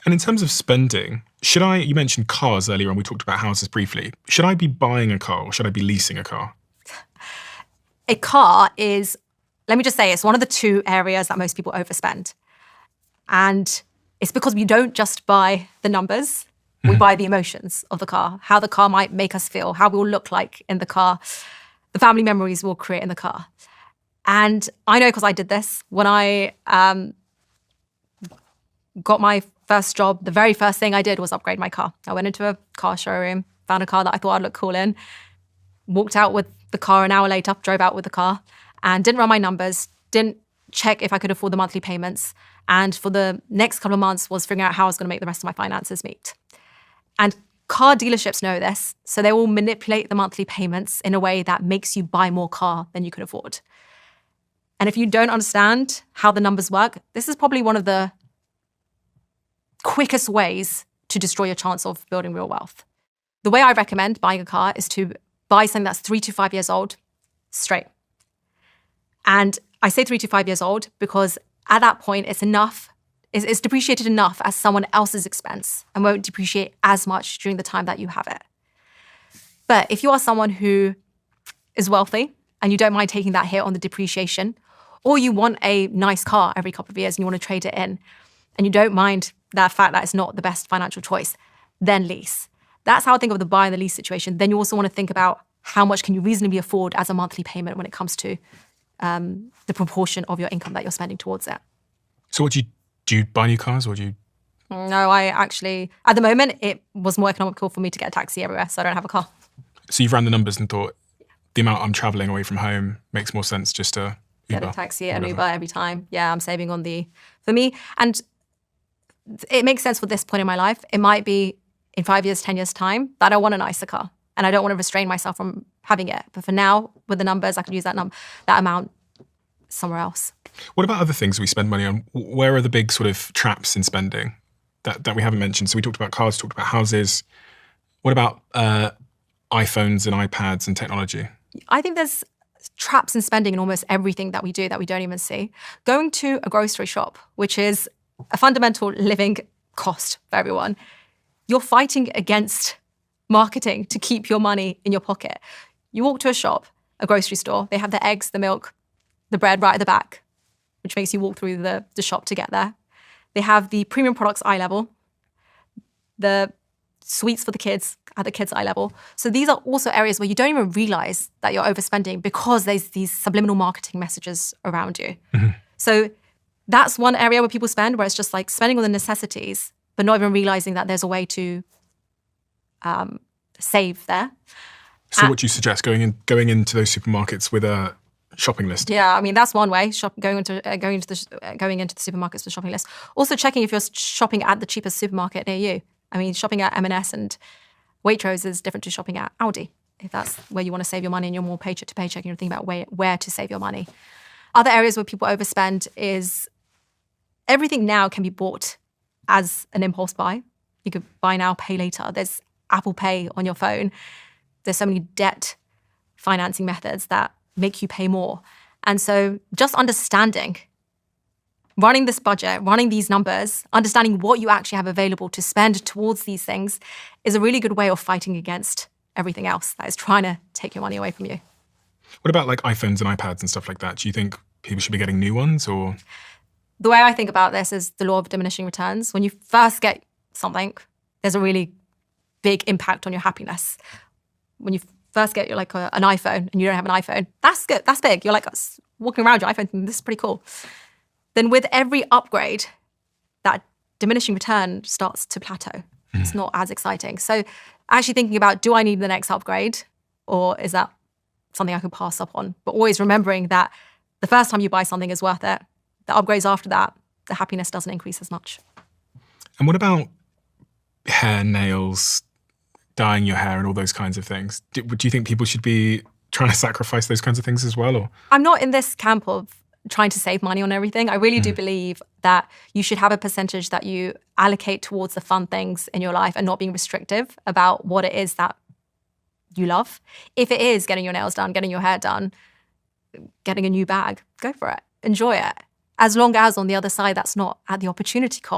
And in terms of spending, you mentioned cars earlier on, we talked about houses briefly. Should I be buying a car or should I be leasing a car? A car is, let me just say, it's one of the two areas that most people overspend. And it's because we don't just buy the numbers, we buy the emotions of the car, how the car might make us feel, how we will look like in the car, the family memories we'll create in the car. And I know because I did this. When I got my first job, the very first thing I did was upgrade my car. I went into a car showroom, found a car that I thought I'd look cool in, walked out with the car an hour later, drove out with the car, and didn't run my numbers, didn't check if I could afford the monthly payments. And for the next couple of months was figuring out how I was going to make the rest of my finances meet. And car dealerships know this, so they will manipulate the monthly payments in a way that makes you buy more car than you can afford. And if you don't understand how the numbers work, this is probably one of the quickest ways to destroy your chance of building real wealth. The way I recommend buying a car is to buy something that's 3 to 5 years old straight. And I say 3 to 5 years old because at that point, it's depreciated enough at someone else's expense and won't depreciate as much during the time that you have it. But if you are someone who is wealthy and you don't mind taking that hit on the depreciation, or you want a nice car every couple of years and you want to trade it in, and you don't mind that fact that it's not the best financial choice, then lease. That's how I think of the buy and the lease situation. Then you also want to think about how much can you reasonably afford as a monthly payment when it comes to the proportion of your income that you're spending towards it. So do you buy new cars or do you? No, I actually, at the moment, it was more economical for me to get a taxi everywhere, so I don't have a car. So you've ran the numbers and thought the amount I'm traveling away from home makes more sense just to Uber, get a taxi and Uber every time. Yeah, I'm saving on for me. And it makes sense for this point in my life. It might be in 5 years, 10 years time that I want a nicer car and I don't want to restrain myself from having it. But for now, with the numbers, I can use that amount somewhere else. What about other things we spend money on? Where are the big sort of traps in spending that we haven't mentioned? So we talked about cars, talked about houses. What about iPhones and iPads and technology? I think there's traps in spending in almost everything that we do that we don't even see. Going to a grocery shop, which is a fundamental living cost for everyone, you're fighting against marketing to keep your money in your pocket. You walk to a shop, a grocery store, they have the eggs, the milk, the bread right at the back, which makes you walk through the shop to get there. They have the premium products eye level, the sweets for the kids at the kids' eye level. So these are also areas where you don't even realize that you're overspending because there's these subliminal marketing messages around you. Mm-hmm. So that's one area where people spend, where it's just like spending on the necessities, but not even realizing that there's a way to save there. So what do you suggest, going into those supermarkets with a shopping list? Yeah, I mean, that's one way, going into the supermarkets with a shopping list. Also checking if you're shopping at the cheapest supermarket near you. I mean, shopping at M&S and Waitrose is different to shopping at Aldi, if that's where you want to save your money and you're more paycheck to paycheck and you're thinking about where to save your money. Other areas where people overspend is everything now can be bought as an impulse buy. You could buy now, pay later. There's Apple Pay on your phone. There's so many debt financing methods that make you pay more. And so just understanding, running this budget, running these numbers, understanding what you actually have available to spend towards these things is a really good way of fighting against everything else that is trying to take your money away from you. What about like iPhones and iPads and stuff like that? Do you think people should be getting new ones or? The way I think about this is the law of diminishing returns. When you first get something, there's a really big impact on your happiness. When you first get an iPhone and you don't have an iPhone, that's good, that's big. You're like walking around your iPhone, this is pretty cool. Then with every upgrade, that diminishing return starts to plateau. It's not as exciting. So actually thinking about, do I need the next upgrade or is that something I could pass up on? But always remembering that the first time you buy something is worth it. The upgrades after that, the happiness doesn't increase as much. And what about hair, nails, dyeing your hair and all those kinds of things? Do you think people should be trying to sacrifice those kinds of things as well? Or? I'm not in this camp of trying to save money on everything. I really do believe that you should have a percentage that you allocate towards the fun things in your life and not being restrictive about what it is that you love. If it is getting your nails done, getting your hair done, getting a new bag, go for it. Enjoy it. As long as on the other side, that's not at the opportunity cost.